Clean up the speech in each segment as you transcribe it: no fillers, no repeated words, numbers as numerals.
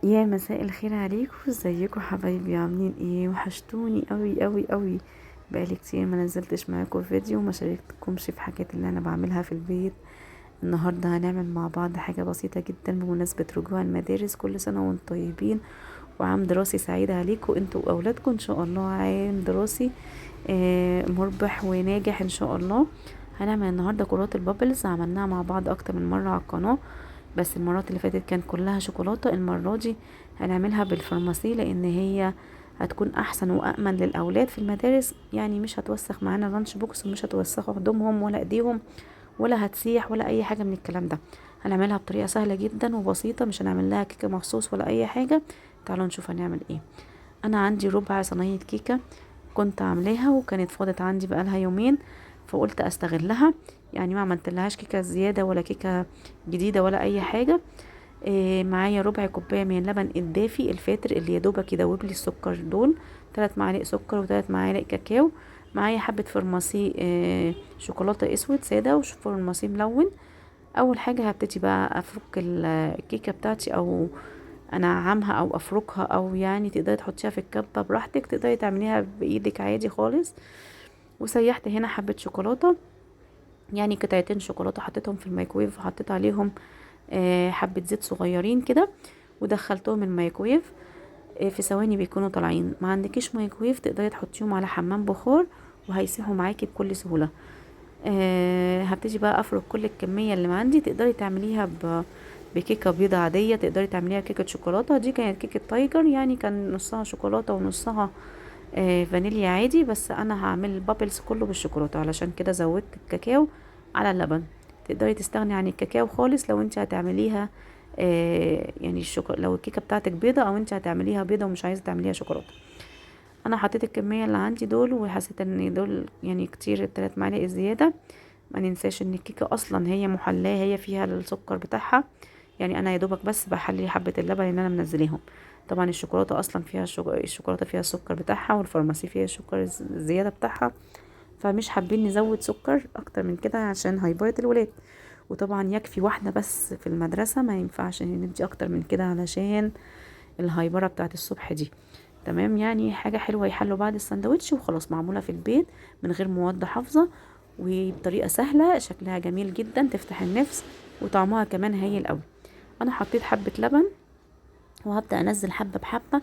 يا مساء الخير عليكم، ازيكم حبايبي؟ عاملين ايه؟ وحشتوني قوي قوي قوي. بقالي كتير ما نزلتش معاكم فيديو وما شاركتكمش في حاجات اللي انا بعملها في البيت. النهارده هنعمل مع بعض حاجه بسيطه جدا بمناسبه رجوع المدارس. كل سنه وانتم طيبين وعام دراسي سعيد عليكم انتوا واولادكم ان شاء الله. عام دراسي مربح وناجح ان شاء الله. هنعمل النهارده كرات البابلز، عملناها مع بعض اكتر من مره على القناه، بس المرات اللي فاتت كان كلها شوكولاته. المره دي هنعملها بالفرماسي لان هي هتكون احسن وامن للاولاد في المدارس، يعني مش هتوسخ معانا اللانش بوكس ومش هتوسخوا هدومهم ولا ايديهم ولا هتسيح ولا اي حاجه من الكلام ده. هنعملها بطريقه سهله جدا وبسيطه، مش هنعمل لها كيكه مخصوص ولا اي حاجه. تعالوا نشوف هنعمل ايه. انا عندي ربع صينيه كيكه كنت عاملاها وكانت فاضت عندي بقالها يومين، فقلت استغلها. يعني ما عملتلهاش كيكه زياده ولا كيكه جديده ولا اي حاجه. معايا ربع كوبايه من اللبن الدافي الفاتر اللي يا دوبك يدوب لي السكر دول، 3 معالق سكر و3 معالق كاكاو. معايا حبه فرماسي شوكولاته اسود ساده وفرماسي ملون. اول حاجه هبتدي بقى افك الكيكه بتاعتي او انعمها او افركها، او يعني تقدري تحطيها في الكبه براحتك، تقدري تعمليها بايدك عادي خالص. وسيحت هنا حبه شوكولاته، يعني قطعتين شوكولاته، حطيتهم في الميكرويف وحطيت عليهم حبه زيت صغيرين كده ودخلتهم الميكرويف. في ثواني بيكونوا طالعين. ما عندكيش ميكرويف تقدري تحطيهم على حمام بخار وهيسيحوا معاكي بكل سهوله. هبتدي بقى افرك كل الكميه اللي عندي. تقدري تعمليها بكيكه بيضه عاديه، تقدري تعمليها كيكه شوكولاته. دي كانت كيكه تايجر، يعني كان نصها شوكولاته ونصها فانيليا عادي، بس انا هعمل البابلز كله بالشوكولاته علشان كده زودت الكاكاو على اللبن. تقدري تستغني عن الكاكاو خالص لو انت هتعمليها يعني لو الكيكه بتاعتك بيضه او انت هتعمليها بيضه ومش عايزه تعمليها شوكولاته. انا حطيت الكميه اللي عندي دول وحسيت ان دول يعني كتير، التلات معالق الزياده. ما ننساش ان الكيكه اصلا هي محلاه، هي فيها السكر بتاعها. يعني انا يا دوبك بس بحلي حبه اللبن اللي انا منزليهم. طبعا الشوكولاته اصلا فيها الشوكولاته فيها السكر بتاعها، والفارماسي فيها السكر الزياده بتاعها. فمش حابين نزود سكر اكتر من كده عشان هيبوظ الولاد. وطبعا يكفي واحده بس في المدرسه، ما ينفعش ندي اكتر من كده علشان الهايبره بتاعت الصبح دي. تمام، يعني حاجه حلوه يحلوا بعد السندوتش وخلاص، معموله في البيت من غير مواد حافظه وبطريقه سهله، شكلها جميل جدا تفتح النفس وطعمها كمان هايل قوي. انا حطيت حبه لبن وهبدا انزل حبه بحبه.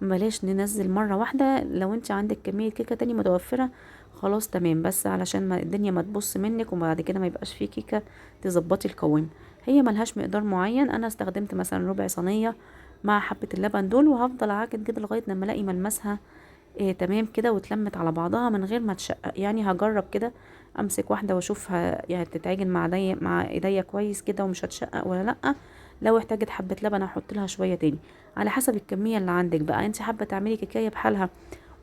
بلاش ننزل مره واحده. لو انت عندك كميه كيكه تاني متوفره خلاص تمام، بس علشان ما الدنيا ما تبص منك وبعد كده ما يبقاش فيه كيكه تظبطي القوام. هي ملهاش مقدار معين، انا استخدمت مثلا ربع صينيه مع حبه اللبن دول، وهفضل اعجن كده لغايه لما الاقي ملمسها تمام كده واتلمت على بعضها من غير ما تشقق. يعني هجرب كده امسك واحده واشوفها يعني تتعجن مع ايديا كويس كده ومش هتشقق ولا لا. لو احتاجت حبه لبن احط لها شويه تاني على حسب الكميه اللي عندك. بقى انت حابه تعملي كيكايه بحالها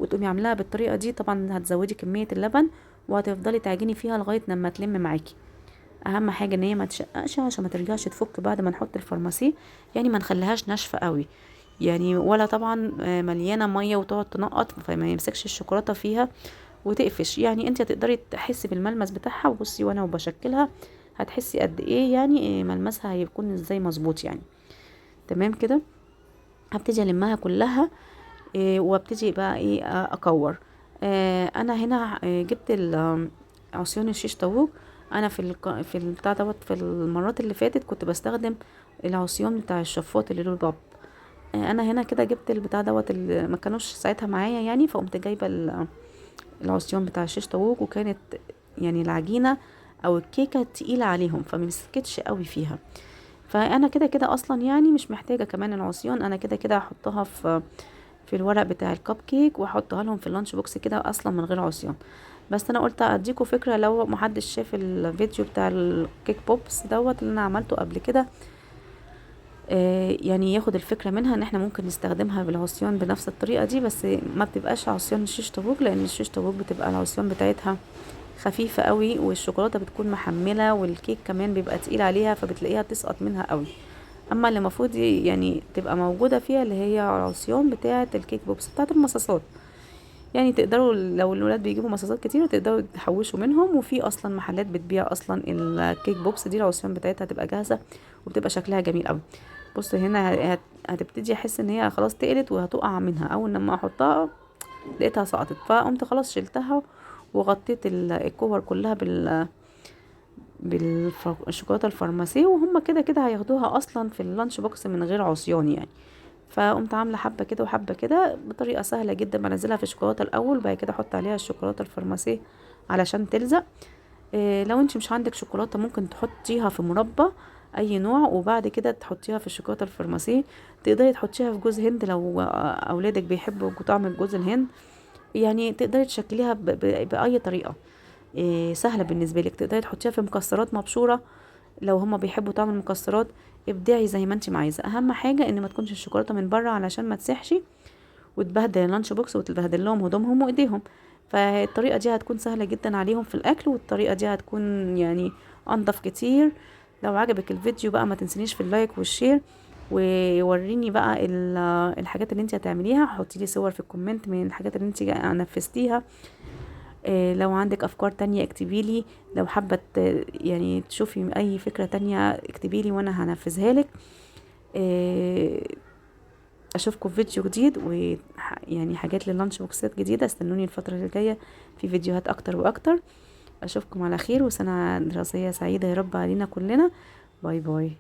وتقومي عاملاها بالطريقه دي، طبعا هتزودي كميه اللبن وهتفضلي تعجني فيها لغايه لما تلم معاكي. اهم حاجه ان هي ما تشققش عشان ما ترجعش تفك بعد ما نحط الفرماسي. يعني ما نخليهاش ناشفه قوي، يعني ولا طبعا مليانه ميه وتقعد تنقط فما يمسكش الشوكولاته فيها وتقفش. يعني انت هتقدري تحسي بالملمس بتاعها. وبصي وانا وبشكلها هتحسي قد ايه، يعني ملمسها هيكون ازاي مظبوط يعني. تمام كده. هبتدي المها كلها وابتدي بقى ايه اكور. انا هنا جبت عصيان الشيش طاووق. انا في البتاع دوت في المرات اللي فاتت كنت بستخدم العصيان بتاع الشفاط اللي له الباب. انا هنا كده جبت البتاع دوت اللي ما كانوش ساعتها معايا، يعني فقمت جايبه العصيان بتاع الشيش طاووق، وكانت يعني العجينه او الكيكه تقيله عليهم فمسكتش قوي فيها. فانا كده كده اصلا يعني مش محتاجه كمان العصيان. انا كده كده هحطها في الورق بتاع الكب كيك واحطها لهم في اللانش بوكس كده اصلا من غير عصيان. بس انا قلت اديكم فكره لو محدش شاف الفيديو بتاع الكيك بوبس دوت اللي انا عملته قبل كده، يعني ياخد الفكره منها ان احنا ممكن نستخدمها بالعصيان بنفس الطريقه دي. بس ما بتبقاش عصيان الشيش طاووق لان الشيش طاووق بتبقى العصيان بتاعتها خفيفه قوي والشوكولاته بتكون محمله والكيك كمان بيبقى تقيل عليها فبتلاقيها تسقط منها قوي. اما اللي المفروض يعني تبقى موجوده فيها اللي هي العصيان بتاعه الكيك بوكس بتاعه المصاصات. يعني تقدروا لو الولاد بيجيبوا مصاصات كتير تقدروا تحوشوا منهم، وفي اصلا محلات بتبيع اصلا الكيك بوكس دي العصيان بتاعتها تبقى جاهزه وبتبقى شكلها جميل قوي. بصوا هنا هتبتدي احس ان هي خلاص تقلت وهتقع منها. اول لما احطها لقيتها سقطت، فقمت خلاص شلتها وغطيت الكور كلها بالشوكولاته الفارماسي، وهم كده كده هياخدوها اصلا في اللانش بوكس من غير عصيان يعني. فقمت عامله حبه كده وحبه كده بطريقه سهله جدا. بنزلها في الشوكولاته الاول، بعد كده احط عليها الشوكولاته الفارماسي علشان تلزق. لو انت مش عندك شوكولاته ممكن تحطيها في مربى اي نوع، وبعد كده تحطيها في الشوكولاته الفارماسي. تقدري تحطيها في جوز هند لو اولادك بيحبوا طعم جوز الهند، يعني تقدري تشكليها باي طريقه سهله بالنسبه لك. تقدري تحطيها في مكسرات مبشوره لو هما بيحبوا طعم المكسرات. ابدعي زي ما انت عايزه، اهم حاجه ان ما تكونش الشوكولاته من بره علشان ما تسحش وتبهدل اللانش بوكس وتبهدل لهم هدومهم وايديهم. فالطريقه دي هتكون سهله جدا عليهم في الاكل، والطريقه دي هتكون يعني انضف كتير. لو عجبك الفيديو بقى ما تنسنيش في اللايك والشير، ووريني بقى الحاجات اللي انت هتعمليها. حطي لي صور في الكومنت من الحاجات اللي انت نفذتيها. لو عندك افكار تانية اكتبي لي. لو حابه يعني تشوفي اي فكره تانية اكتبي لي وانا هنفذها لك. اشوفكم في فيديو جديد، ويعني حاجات لللانش بوكسات جديده. استنوني الفتره اللي جايه في فيديوهات اكتر واكتر. اشوفكم على خير، وسنه دراسيه سعيده يا رب علينا كلنا. باي باي.